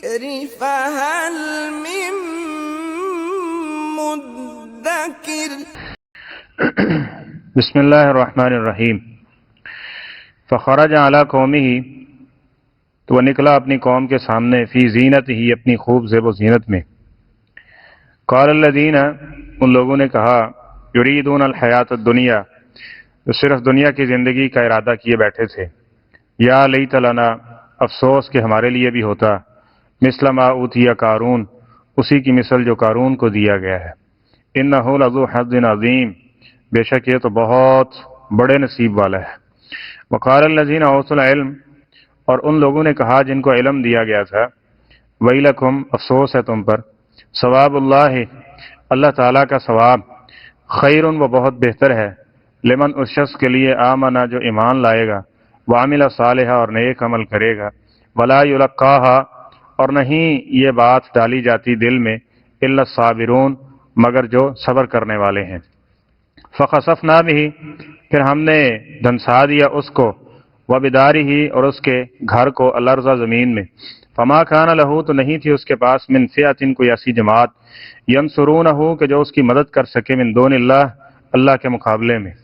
الذكر فهل من مدكر بسم اللہ الرحمن الرحیم۔ فخرج علی قومہ، تو وہ نکلا اپنی قوم کے سامنے، فی زینت ہی، اپنی خوب زیب و زینت میں۔ قال الذین، ان لوگوں نے کہا، یریدون الحیات الدنیا، جو صرف دنیا کی زندگی کا ارادہ کیے بیٹھے تھے، یا لیت لنا، افسوس کہ ہمارے لیے بھی ہوتا، مثل ما اوتی قارون، اسی کی مثل جو قارون کو دیا گیا ہے، انہ لذو حظ عظیم، بے شک یہ تو بہت بڑے نصیب والا ہے۔ وقال الذین اوتوا العلم، اور ان لوگوں نے کہا جن کو علم دیا گیا تھا، ویلکم، افسوس ہے تم پر، ثواب اللہ، اللہ تعالیٰ کا ثواب، خیر، وہ بہت بہتر ہے، لمن، اس شخص کے لیے، آمنا، جو ایمان لائے گا، وعمل صالحا، اور نیک عمل کرے گا، ولا یلقاہا، اور نہیں یہ بات ڈالی جاتی دل میں، الا الصابرون، مگر جو صبر کرنے والے ہیں۔ فخسفنا بہ، پھر ہم نے دھنسا دیا اس کو، وبدارہ، اور اس کے گھر کو، الارض، زمین میں، فما کان لہ، تو نہیں تھی اس کے پاس، من فئۃ، کوئی ایسی جماعت، ینصرونہ، کہ جو اس کی مدد کر سکے، من دون اللہ، اللہ کے مقابلے میں،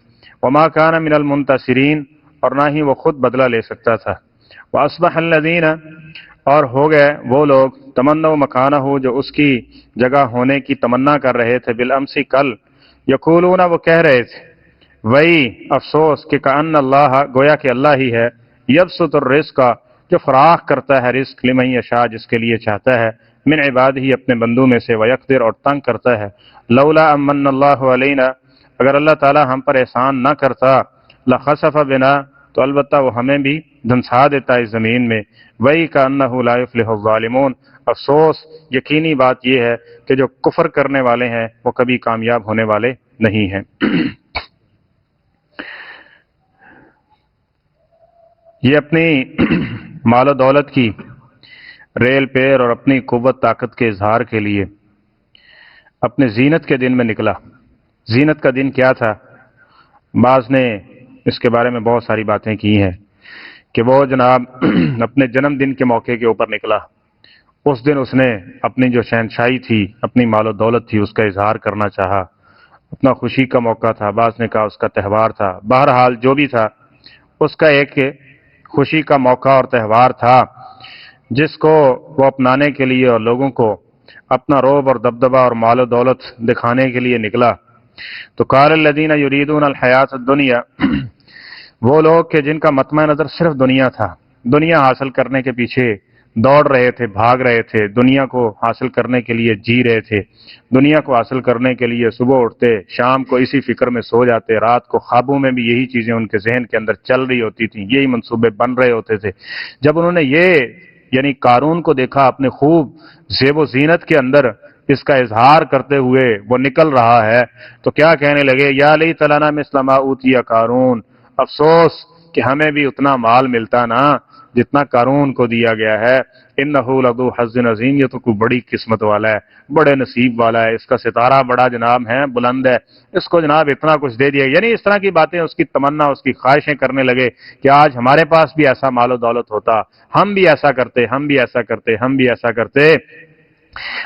وما کان من المنتصرین، اور نہ ہی وہ خود بدلہ لے سکتا تھا۔ واصبح الذین، اور ہو گئے وہ لوگ، تمنوا مکانہ، جو اس کی جگہ ہونے کی تمنا کر رہے تھے، بالامس، کل، یقولون، وہ کہہ رہے تھے، وہی افسوس کہ کأن اللہ، گویا کہ اللہ ہی ہے، یبسط الرزق، جو فراخ کرتا ہے رزق، لمن یشاء، جس کے لیے چاہتا ہے، من عبادہ، اپنے بندوں میں سے، ویقدر، اور تنگ کرتا ہے، لولا امن اللہ علینا، اگر اللہ تعالی ہم پر احسان نہ کرتا، لخسف بنا، تو البتہ وہ ہمیں بھی دھنسا دیتا اس زمین میں، وہی کأنہ لا یفلح الظالمون، افسوس، یقینی بات یہ ہے کہ جو کفر کرنے والے ہیں وہ کبھی کامیاب ہونے والے نہیں ہیں۔ یہ اپنی مال و دولت کی ریل پیر اور اپنی قوت طاقت کے اظہار کے لیے اپنے زینت کے دن میں نکلا۔ زینت کا دن کیا تھا؟ بعض نے اس کے بارے میں بہت ساری باتیں کی ہیں کہ وہ جناب اپنے جنم دن کے موقع کے اوپر نکلا۔ اس دن اس نے اپنی جو شہنشاہی تھی، اپنی مال و دولت تھی، اس کا اظہار کرنا چاہا، اپنا خوشی کا موقع تھا، بعض نے کہا اس کا تہوار تھا، بہرحال جو بھی تھا اس کا ایک خوشی کا موقع اور تہوار تھا، جس کو وہ اپنانے کے لیے اور لوگوں کو اپنا رعب اور دبدبہ اور مال و دولت دکھانے کے لیے نکلا۔ تو قال الذین یریدون الحیات الدنیا، وہ لوگ کہ جن کا مطمع نظر صرف دنیا تھا، دنیا حاصل کرنے کے پیچھے دوڑ رہے تھے، بھاگ رہے تھے، دنیا کو حاصل کرنے کے لیے جی رہے تھے، دنیا کو حاصل کرنے کے لیے صبح اٹھتے، شام کو اسی فکر میں سو جاتے، رات کو خوابوں میں بھی یہی چیزیں ان کے ذہن کے اندر چل رہی ہوتی تھیں، یہی منصوبے بن رہے ہوتے تھے۔ جب انہوں نے یہ یعنی قارون کو دیکھا اپنے خوب زیب و زینت کے اندر اس کا اظہار کرتے ہوئے وہ نکل رہا ہے، تو کیا کہنے لگے، یا لیت لنا مثل ما اوتی قارون، افسوس کہ ہمیں بھی اتنا مال ملتا نا جتنا قارون کو دیا گیا ہے، انہ لذو حظ عظیم، یہ تو کوئی بڑی قسمت والا ہے، بڑے نصیب والا ہے، اس کا ستارہ بڑا جناب ہے، بلند ہے، اس کو جناب اتنا کچھ دے دیا۔ یعنی اس طرح کی باتیں اس کی تمنا، اس کی خواہشیں کرنے لگے کہ آج ہمارے پاس بھی ایسا مال و دولت ہوتا، ہم بھی ایسا کرتے، ہم بھی ایسا کرتے، ہم بھی ایسا کرتے۔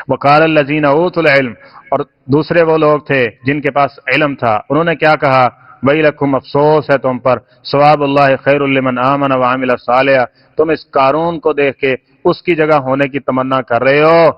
وقال الذین اوتوا العلم، اور دوسرے وہ لوگ تھے جن کے پاس علم تھا، انہوں نے کیا کہا، ویلکم، افسوس ہے تم پر، ثواب اللہ خیر لمن آمن وعمل صالحا، تم اس قارون کو دیکھ کے اس کی جگہ ہونے کی تمنا کر رہے ہو،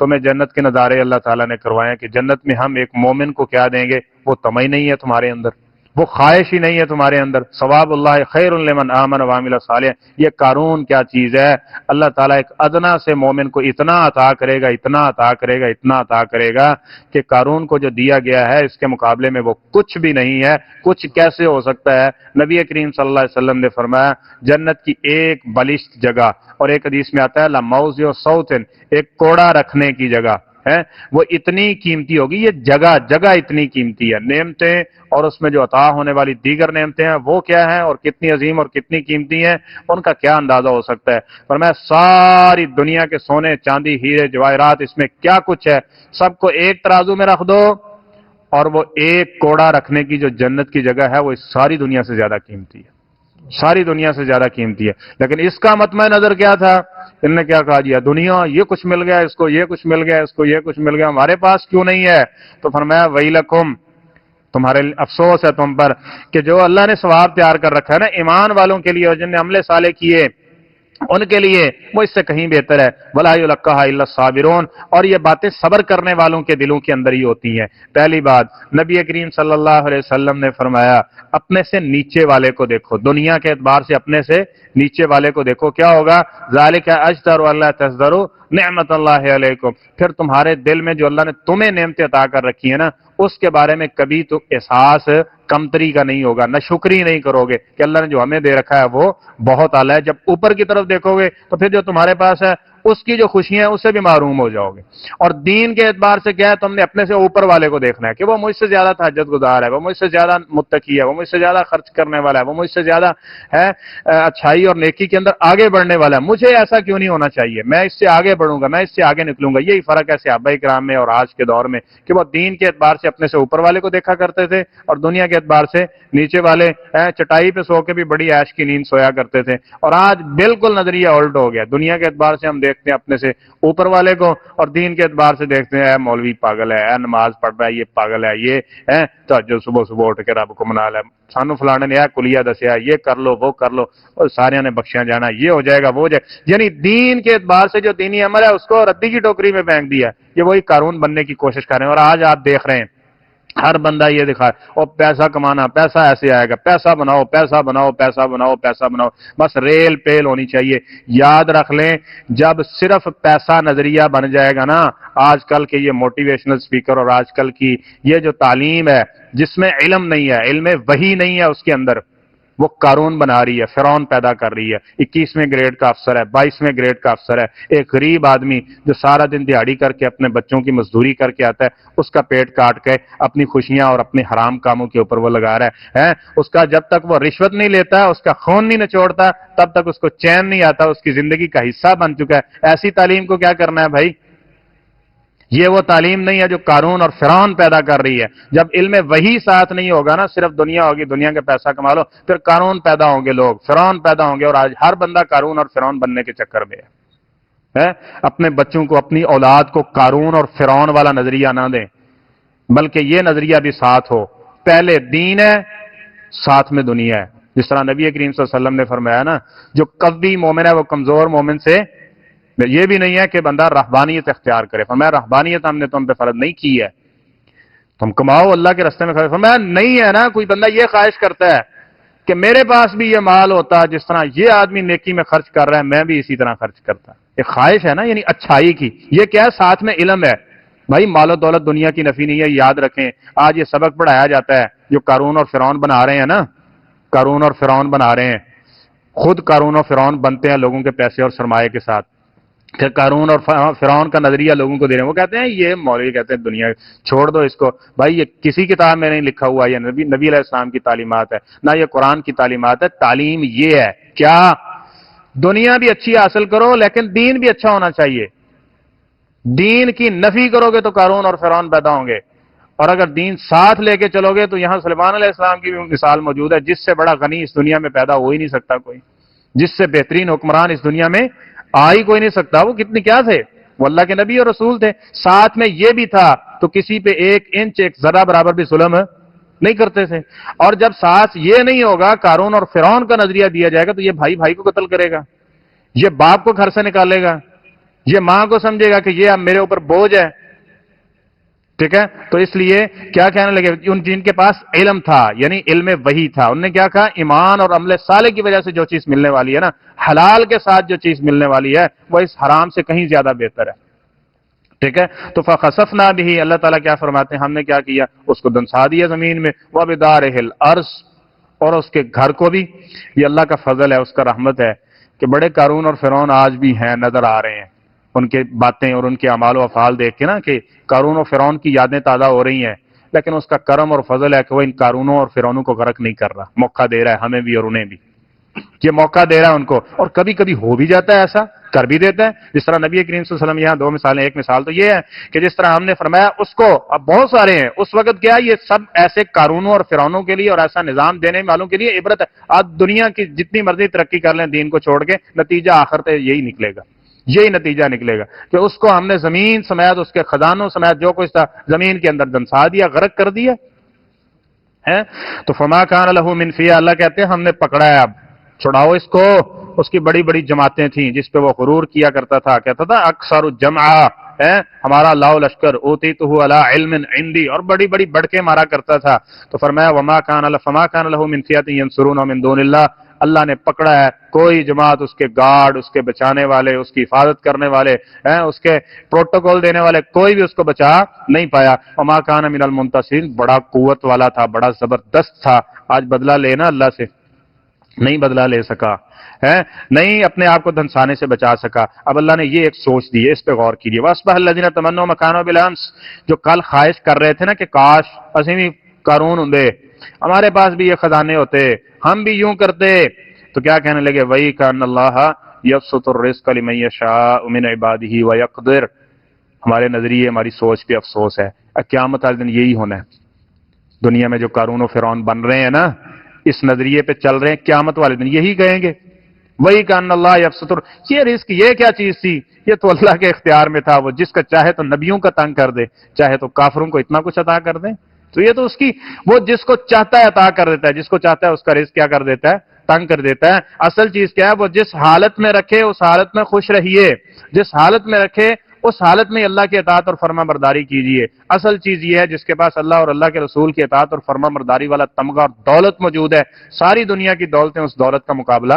تمہیں جنت کے نظارے اللہ تعالیٰ نے کروائے کہ جنت میں ہم ایک مومن کو کیا دیں گے، وہ طمع ہی نہیں ہے تمہارے اندر، وہ خواہش ہی نہیں ہے تمہارے اندر، ثواب اللہ خیر لمن آمن وعمل صالحا، یہ قارون کیا چیز ہے، اللہ تعالیٰ ایک ادنا سے مومن کو اتنا عطا کرے گا، اتنا عطا کرے گا، اتنا عطا کرے گا کہ قارون کو جو دیا گیا ہے اس کے مقابلے میں وہ کچھ بھی نہیں ہے۔ کچھ کیسے ہو سکتا ہے؟ نبی کریم صلی اللہ علیہ وسلم نے فرمایا، جنت کی ایک بلشت جگہ، اور ایک حدیث میں آتا ہے لموضع صوت، ایک کوڑا رکھنے کی جگہ ہے، وہ اتنی قیمتی ہوگی، یہ جگہ جگہ اتنی قیمتی ہے، نعمتیں اور اس میں جو عطا ہونے والی دیگر نعمتیں ہیں وہ کیا ہیں اور کتنی عظیم اور کتنی قیمتی ہیں، ان کا کیا اندازہ ہو سکتا ہے۔ فرمایا ساری دنیا کے سونے چاندی ہیرے جواہرات اس میں کیا کچھ ہے، سب کو ایک ترازو میں رکھ دو، اور وہ ایک کوڑا رکھنے کی جو جنت کی جگہ ہے وہ اس ساری دنیا سے زیادہ قیمتی ہے۔ ساری دنیا سے زیادہ قیمتی ہے. لیکن اس کا مطمع نظر کیا تھا؟ ان نے کیا کہا دیا، دنیا یہ کچھ مل گیا اس کو، یہ کچھ مل گیا اس کو، یہ کچھ مل گیا، ہمارے پاس کیوں نہیں ہے؟ تو فرمایا ویلکم، تمہارے افسوس ہے تم پر کہ جو اللہ نے ثواب تیار کر رکھا ہے نا ایمان والوں کے لیے اور جن نے عمل صالح کیے ان کے لیے، وہ اس سے کہیں بہتر ہے. ولا یلقاها الا الصابرون، اور یہ باتیں صبر کرنے والوں کے دلوں کے اندر ہی ہوتی ہیں. پہلی بات، نبی کریم صلی اللہ علیہ وسلم نے فرمایا اپنے سے نیچے والے کو دیکھو، دنیا کے اعتبار سے اپنے سے نیچے والے کو دیکھو، کیا ہوگا؟ ذالک اجدر اللہ تزدروا نعمت اللہ علیکم، پھر تمہارے دل میں جو اللہ نے تمہیں نعمتیں عطا کر رکھی ہیں نا اس کے بارے میں کبھی تو احساس کمتری کا نہیں ہوگا، نہ شکری نہیں کرو گے کہ اللہ نے جو ہمیں دے رکھا ہے وہ بہت اعلیٰ ہے. جب اوپر کی طرف دیکھو گے تو پھر جو تمہارے پاس ہے اس کی جو خوشیاں ہیں اس سے بھی محروم ہو جاؤ گے. اور دین کے اعتبار سے کیا ہے؟ تم نے اپنے سے اوپر والے کو دیکھنا ہے کہ وہ مجھ سے زیادہ تہجد گزار ہے، وہ مجھ سے زیادہ متقی ہے، وہ مجھ سے زیادہ خرچ کرنے والا ہے، وہ مجھ سے زیادہ ہے اچھائی اور نیکی کے اندر آگے بڑھنے والا ہے. مجھے ایسا کیوں نہیں ہونا چاہیے؟ میں اس سے آگے بڑھوں گا، میں اس سے آگے نکلوں گا. یہی فرق ہے صحابہ کرام میں اور آج کے دور میں کہ وہ دین کے اعتبار سے اپنے سے اوپر والے کو دیکھا کرتے تھے اور دنیا کے اعتبار سے نیچے والے چٹائی پہ سو کے بھی بڑی عیش کی نیند سویا کرتے تھے. اور آج بالکل نظریہ الٹ ہو گیا، دنیا کے اعتبار سے ہم دیکھتے ہیں اپنے سے اوپر والے کو اور دین کے اعتبار سے دیکھتے ہیں مولوی پاگل ہے، نماز پڑھ رہا ہے یہ پاگل ہے، یہ تہجد صبح صبح اٹھ کے رب کو منا لے، سانو فلانے نے کلیہ دسیا، یہ کر لو وہ کر لو اور سارے نے بخشیاں جانا، یہ ہو جائے گا وہ ہو جائے گا. یعنی دین کے اعتبار سے جو دینی عمل ہے اس کو ردی کی ٹوکری میں پھینک دیا. یہ وہی قارون بننے کی کوشش کر رہے ہیں. اور آج آپ دیکھ رہے ہیں ہر بندہ یہ دکھا اور پیسہ کمانا، پیسہ ایسے آئے گا، پیسہ بناؤ پیسہ بناؤ پیسہ بناؤ پیسہ بناؤ، بس ریل پیل ہونی چاہیے. یاد رکھ لیں جب صرف پیسہ نظریہ بن جائے گا نا، آج کل کے یہ موٹیویشنل سپیکر اور آج کل کی یہ جو تعلیم ہے جس میں علم نہیں ہے، علم وحی نہیں ہے اس کے اندر، وہ قارون بنا رہی ہے، فرعون پیدا کر رہی ہے. 21ویں گریڈ کا افسر ہے، 22ویں گریڈ کا افسر ہے، ایک غریب آدمی جو سارا دن دیہاڑی کر کے اپنے بچوں کی مزدوری کر کے آتا ہے، اس کا پیٹ کاٹ کے اپنی خوشیاں اور اپنے حرام کاموں کے اوپر وہ لگا رہا ہے. اس کا جب تک وہ رشوت نہیں لیتا، اس کا خون نہیں نچوڑتا، تب تک اس کو چین نہیں آتا، اس کی زندگی کا حصہ بن چکا ہے. ایسی تعلیم کو کیا کرنا ہے بھائی؟ یہ وہ تعلیم نہیں ہے جو قارون اور فرعون پیدا کر رہی ہے. جب علم وہی ساتھ نہیں ہوگا نا، صرف دنیا ہوگی، دنیا کے پیسہ کما لو، پھر قارون پیدا ہوں گے لوگ، فرعون پیدا ہوں گے. اور آج ہر بندہ قارون اور فرعون بننے کے چکر میں ہے. اپنے بچوں کو، اپنی اولاد کو قارون اور فرعون والا نظریہ نہ دیں، بلکہ یہ نظریہ بھی ساتھ ہو، پہلے دین ہے ساتھ میں دنیا ہے. جس طرح نبی کریم صلی اللہ علیہ وسلم نے فرمایا نا، جو قوی مومن ہے وہ کمزور مومن سے یہ بھی نہیں ہے کہ بندہ رہبانیت اختیار کرے. فرمایا رہبانیت ہم نے تم پہ فرض نہیں کی ہے، تم کماؤ اللہ کے راستے میں خرچ. فرمایا نہیں ہے نا، کوئی بندہ یہ خواہش کرتا ہے کہ میرے پاس بھی یہ مال ہوتا جس طرح یہ آدمی نیکی میں خرچ کر رہا ہے میں بھی اسی طرح خرچ کرتا. یہ خواہش ہے نا، یعنی اچھائی کی. یہ کیا ہے؟ ساتھ میں علم ہے. بھائی مال و دولت دنیا کی نفی نہیں ہے، یاد رکھیں. آج یہ سبق پڑھایا جاتا ہے جو قارون اور فرعون بنا رہے ہیں نا، قارون اور فرعون بنا رہے ہیں، خود قارون اور فرعون بنتے ہیں لوگوں کے پیسے اور سرمایے کے ساتھ. کہ قارون اور فرعون کا نظریہ لوگوں کو دے رہے ہیں. وہ کہتے ہیں یہ مولوی کہتے ہیں دنیا چھوڑ دو اس کو. بھائی یہ کسی کتاب میں نہیں لکھا ہوا، یہ نبی علیہ السلام کی تعلیمات ہے، نہ یہ قرآن کی تعلیمات ہے. تعلیم یہ ہے کیا؟ دنیا بھی اچھی حاصل کرو لیکن دین بھی اچھا ہونا چاہیے. دین کی نفی کرو گے تو قارون اور فرعون پیدا ہوں گے، اور اگر دین ساتھ لے کے چلو گے تو یہاں سلیمان علیہ السلام کی بھی مثال موجود ہے. جس سے بڑا غنی اس دنیا میں پیدا ہو ہی نہیں سکتا کوئی، جس سے بہترین حکمران اس دنیا میں آ ہی کوئی نہیں سکتا. وہ کتنے کیا تھے؟ وہ اللہ کے نبی اور رسول تھے. ساتھ میں یہ بھی تھا تو کسی پہ 1 انچ 1 ذرہ برابر بھی ظلم نہیں کرتے تھے. اور جب ساتھ یہ نہیں ہوگا، قارون اور فرعون کا نظریہ دیا جائے گا تو یہ بھائی بھائی کو قتل کرے گا، یہ باپ کو گھر سے نکالے گا، یہ ماں کو سمجھے گا کہ یہ اب میرے اوپر بوجھ ہے. ٹھیک ہے؟ تو اس لیے کیا کہنے لگے؟ ان جن کے پاس علم تھا، یعنی علم وحی تھا، انہوں نے کیا کہا؟ ایمان اور عمل صالح کی وجہ سے جو چیز ملنے والی ہے نا، حلال کے ساتھ جو چیز ملنے والی ہے وہ اس حرام سے کہیں زیادہ بہتر ہے. ٹھیک ہے؟ تو فخسفنا به، اللہ تعالیٰ کیا فرماتے ہیں؟ ہم نے کیا کیا؟ اس کو دنسا دیا زمین میں. وبدارہ الارض، اور اس کے گھر کو بھی. یہ اللہ کا فضل ہے، اس کا رحمت ہے کہ بڑے قارون اور فرعون آج بھی ہیں، نظر آ رہے ہیں. ان کے باتیں اور ان کے اعمال و افعال دیکھ کے نا کہ قارون و فرعون کی یادیں تازہ ہو رہی ہیں، لیکن اس کا کرم اور فضل ہے کہ وہ ان قارونوں اور فرعونوں کو غرق نہیں کر رہا، موقع دے رہا ہے ہمیں بھی اور انہیں بھی. یہ موقع دے رہا ہے ان کو، اور کبھی کبھی ہو بھی جاتا ہے، ایسا کر بھی دیتا ہے، جس طرح نبی کریم صلی اللہ علیہ وسلم، یہاں دو مثالیں، ایک مثال تو یہ ہے کہ جس طرح ہم نے فرمایا اس کو، اب بہت سارے ہیں اس وقت، کیا یہ سب ایسے قارونوں اور فرعونوں کے لیے اور ایسا نظام دینے والوں کے لیے عبرت ہے۔ آج دنیا کی جتنی مرضی ترقی کر لیں دین کو چھوڑ کے، نتیجہ آخر تک یہی نکلے گا، یہی نتیجہ نکلے گا کہ اس کو ہم نے زمین سمیت، اس کے خزانوں سمیت جو کچھ تھا زمین کے اندر دنسا دیا، غرق کر دیا ہے۔ تو فما کان لہ من فیہ، اللہ کہتے ہیں ہم نے پکڑا ہے، اب چھڑاؤ اس کو۔ اس کی بڑی بڑی جماعتیں تھیں جس پہ وہ غرور کیا کرتا تھا، کہتا تھا اکثر الجمع ہے ہمارا لاؤ لشکر، اوتیتہ علی علم عندی، اور بڑی بڑی بڑکے مارا کرتا تھا۔ تو فرمایا فما کان لہ من فیہ ینصرون من دون اللہ، اللہ نے پکڑا ہے، کوئی جماعت، اس کے گارڈ، اس کے بچانے والے، اس کی حفاظت کرنے والے، اس کے پروٹوکول دینے والے، کوئی بھی اس کو بچا نہیں پایا۔ وما کان من المنتصرین، بڑا قوت والا تھا، بڑا زبردست تھا، آج بدلہ لینا اللہ سے نہیں بدلہ لے سکا ہے، نہیں اپنے آپ کو دھنسانے سے بچا سکا۔ اب اللہ نے یہ ایک سوچ دی ہے، اس پہ غور کیجیے۔ وَأَصْبَحَ الَّذِينَ تَمَنَّوْا مَكَانَهُ بِالْأَمْسِ، جو کل خواہش کر رہے تھے نا کہ کاش اسیں بھی قارون ہوں، ہمارے پاس بھی یہ خزانے ہوتے، ہم بھی یوں کرتے، تو کیا کہنے لگے؟ وَإِنْ كَانَ اللَّهَ يَبْسُطُ الرِّزْقَ لِمَن يَشَاءُ مِنْ عِبَادِهِ وَيَقْدِرُ۔ ہمارے نظریے، ہماری سوچ پہ افسوس ہے، قیامت والے دن یہی ہونا ہے۔ دنیا میں جو قارون و فرعون بن رہے ہیں نا، اس نظریے پہ چل رہے ہیں، قیامت والے دن یہی کہیں گے وہی کان اللہ یبسط، یہ رزق یہ کیا چیز تھی؟ یہ تو اللہ کے اختیار میں تھا، وہ جس کا چاہے تو نبیوں کا تنگ کر دے، چاہے تو کافروں کو اتنا کچھ عطا کر دے، تو یہ تو اس کی، وہ جس کو چاہتا ہے عطا کر دیتا ہے، جس کو چاہتا ہے اس کا رزق کیا کر دیتا ہے؟ تنگ کر دیتا ہے۔ اصل چیز کیا ہے؟ وہ جس حالت میں رکھے اس حالت میں خوش رہیے، جس حالت میں رکھے اس حالت میں اللہ کی اطاعت اور فرما برداری کیجیے۔ اصل چیز یہ ہے جس کے پاس اللہ اور اللہ کے رسول کی اطاعت اور فرما برداری والا تمغہ اور دولت موجود ہے، ساری دنیا کی دولتیں اس دولت کا مقابلہ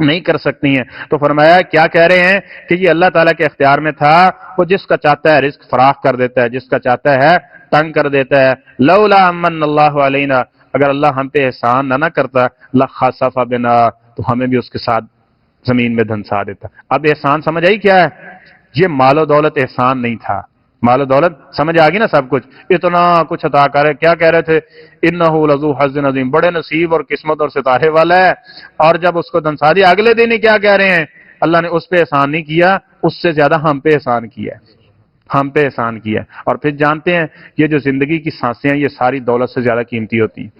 نہیں کر سکتی ہیں۔ تو فرمایا کیا کہہ رہے ہیں کہ یہ اللہ تعالیٰ کے اختیار میں تھا، وہ جس کا چاہتا ہے رزق فراخ کر دیتا ہے، جس کا چاہتا ہے تنگ کر دیتا ہے۔ لولا امن اللہ علینا، اگر اللہ ہم پہ احسان نہ کرتا، لخسف بنا، تو ہمیں بھی اس کے ساتھ زمین میں دھنسا دیتا۔ اب احسان سمجھ آئی کیا ہے؟ یہ مال و دولت احسان نہیں تھا، مال و دولت سمجھ آ گئی نا، سب کچھ اتنا کچھ عطا کرے۔ کیا کہہ رہے تھے؟ انہ لذو حظ عظیم، بڑے نصیب اور قسمت اور ستارے والا ہے، اور جب اس کو دنسا دیا اگلے دن ہی کیا کہہ رہے ہیں؟ اللہ نے اس پہ احسان نہیں کیا، اس سے زیادہ ہم پہ احسان کیا ہے، ہم پہ احسان کیا ہے۔ اور پھر جانتے ہیں یہ جو زندگی کی سانسیں ہیں یہ ساری دولت سے زیادہ قیمتی ہوتی ہیں،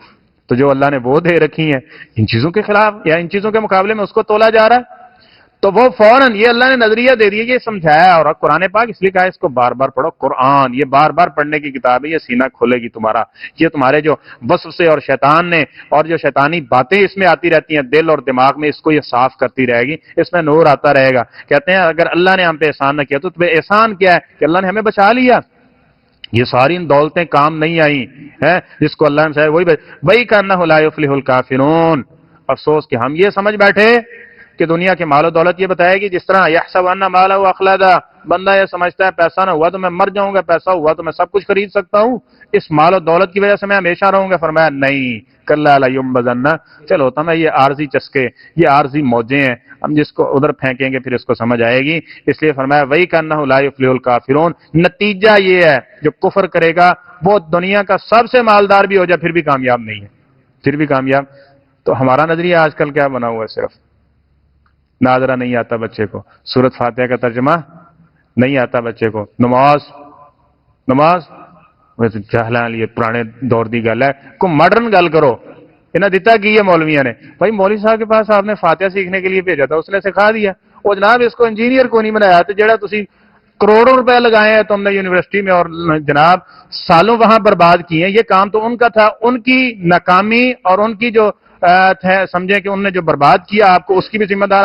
تو جو اللہ نے وہ دے رکھی ہیں ان چیزوں کے خلاف یا ان چیزوں کے مقابلے میں اس کو تولا جا رہا ہے، تو وہ فوراً یہ اللہ نے نظریہ دے دیا، یہ سمجھایا۔ اور قرآن پاک اس لیے کہا اس کو بار بار پڑھو، قرآن یہ بار بار پڑھنے کی کتاب ہے، یہ سینہ کھولے گی تمہارا، یہ تمہارے جو وسوسے اور شیطان نے اور جو شیطانی باتیں اس میں آتی رہتی ہیں دل اور دماغ میں، اس کو یہ صاف کرتی رہے گی، اس میں نور آتا رہے گا۔ کہتے ہیں اگر اللہ نے ہم پہ احسان نہ کیا تو تمہیں احسان کیا ہے کہ اللہ نے ہمیں بچا لیا، یہ ساری دولتیں کام نہیں آئیں ہیں، جس کو اللہ نے چاہے وہی کانہ لا یفلح الکافرون۔ افسوس کہ ہم یہ سمجھ بیٹھے کہ دنیا کے مال و دولت یہ بتائے گی، جس طرح یحسب ان مالہ اخلدا، بندہ یہ سمجھتا ہے پیسہ نہ ہوا تو میں مر جاؤں گا، پیسہ ہوا تو میں سب کچھ خرید سکتا ہوں، اس مال و دولت کی وجہ سے میں ہمیشہ رہوں گا۔ فرمایا نہیں، کلا لیمبذن، چلو ہوتا میں یہ عارضی چسکے، یہ عارضی موجیں ہیں، ہم جس کو ادھر پھینکیں گے پھر اس کو سمجھ آئے گی۔ اس لیے فرمایا وہی کانہ لا یفلح الکافرون، نتیجہ یہ ہے جو کفر کرے گا وہ دنیا کا سب سے مالدار بھی ہو جائے پھر بھی کامیاب نہیں ہے، پھر بھی کامیاب۔ تو ہمارا نظریہ آج کل کیا بنا ہوا ہے؟ صرف ناظرہ نہیں آتا بچے کو، سورۃ فاتحہ کا ترجمہ نہیں آتا بچے کو، نماز جہلاں لیے پرانے دور دی گل ہے، کوئی ماڈرن گل کرو۔ انہیں دیتا کی ہے مولویوں نے، بھائی مولوی صاحب کے پاس آپ نے فاتحہ سیکھنے کے لیے بھیجا تھا، اس نے سکھا دیا، وہ جناب اس کو انجینئر کو نہیں بنایا، تو جڑا تسی کروڑوں روپے لگائے ہیں تم نے یونیورسٹی میں اور جناب سالوں وہاں برباد کیے ہیں، یہ کام تو ان کا تھا، ان کی ناکامی اور ان کی جو سمجھیں کہ انہوں نے جو برباد کیا آپ کو، اس کی بھی ذمہ دار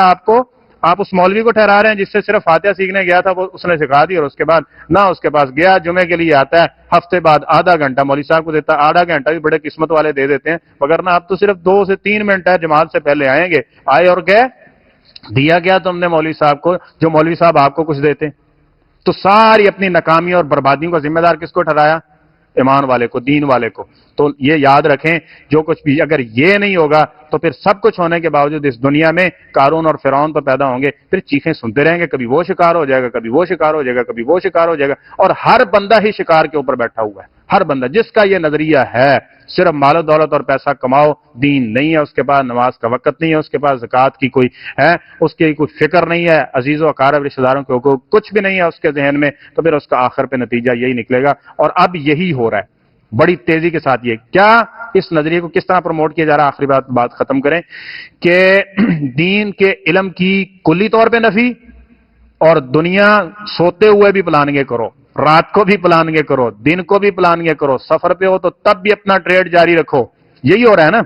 آپ اس مولوی کو ٹھہرا رہے ہیں جس سے صرف فاتحہ سیکھنے گیا تھا، وہ اس نے سکھا دی، اور اس کے بعد نہ اس کے پاس گیا، جمعے کے لیے آتا ہے، ہفتے بعد آدھا گھنٹہ مولوی صاحب کو دیتا، آدھا گھنٹہ بھی بڑے قسمت والے دے دیتے ہیں، مگر نہ آپ تو صرف 2 سے 3 منٹ ہے جماعت سے پہلے آئیں گے، آئے اور گئے، دیا گیا تم نے مولوی صاحب کو جو مولوی صاحب آپ کو کچھ دیتے۔ تو ساری اپنی ناکامی اور بربادیوں کا ذمہ دار کس کو ٹھہرایا؟ ایمان والے کو، دین والے کو۔ تو یہ یاد رکھیں جو کچھ بھی اگر یہ نہیں ہوگا تو پھر سب کچھ ہونے کے باوجود اس دنیا میں قارون اور فرعون تو پیدا ہوں گے، پھر چیخیں سنتے رہیں گے، کبھی وہ شکار ہو جائے گا، کبھی وہ شکار ہو جائے گا، کبھی وہ شکار ہو جائے گا، اور ہر بندہ ہی شکار کے اوپر بیٹھا ہوا ہے، ہر بندہ جس کا یہ نظریہ ہے صرف مال و دولت اور پیسہ کماؤ، دین نہیں ہے اس کے پاس، نماز کا وقت نہیں ہے اس کے پاس، زکوٰۃ کی کوئی ہے اس کی کوئی فکر نہیں ہے، عزیز و اقارب رشتہ داروں کے حقوق کچھ بھی نہیں ہے اس کے ذہن میں، تو پھر اس کا آخر پہ نتیجہ یہی نکلے گا۔ اور اب یہی ہو رہا ہے بڑی تیزی کے ساتھ۔ یہ کیا اس نظریے کو کس طرح پروموٹ کیا جا رہا ہے؟ آخری بات ختم کریں کہ دین کے علم کی کلی طور پہ نفی، اور دنیا سوتے ہوئے بھی پلاننگیں کرو، رات کو بھی پلاننگیں کرو، دن کو بھی پلاننگیں کرو، سفر پہ ہو تو تب بھی اپنا ٹریڈ جاری رکھو، یہی ہو رہا ہے نا۔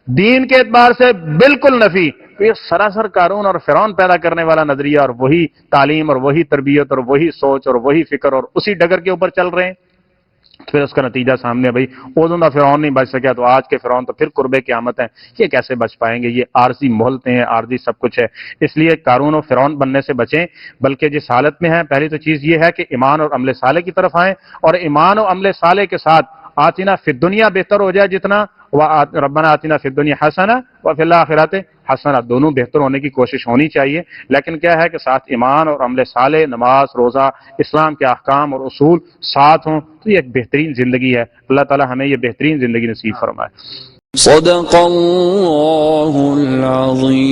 دین کے اعتبار سے بالکل نفی، تو یہ سراسر قارون اور فرعون پیدا کرنے والا نظریہ، اور وہی تعلیم اور وہی تربیت اور وہی سوچ اور وہی فکر، اور اسی ڈگر کے اوپر چل رہے ہیں۔ پھر اس کا نتیجہ سامنے ہے، بھائی اوزوں کا فرعون نہیں بچ سکیا تو آج کے فرعون تو پھر قرب قیامت ہیں، یہ کیسے بچ پائیں گے؟ یہ عارضی مہلتیں ہیں، عارضی سب کچھ ہے۔ اس لیے قارون و فرعون بننے سے بچیں، بلکہ جس حالت میں ہیں پہلی تو چیز یہ ہے کہ ایمان اور عمل صالح کی طرف آئیں، اور ایمان و عمل صالح کے ساتھ آتنا فی الدنیا بہتر ہو جائے جتنا، ربنا آتنا فی الدنیا حسنہ وفی الآخرۃ حسنہ، دونوں بہتر ہونے کی کوشش ہونی چاہیے، لیکن کیا ہے کہ ساتھ ایمان اور عمل صالح، نماز، روزہ، اسلام کے احکام اور اصول ساتھ ہوں، تو یہ ایک بہترین زندگی ہے۔ اللہ تعالی ہمیں یہ بہترین زندگی نصیب فرمائے۔ صدق اللہ العظیم۔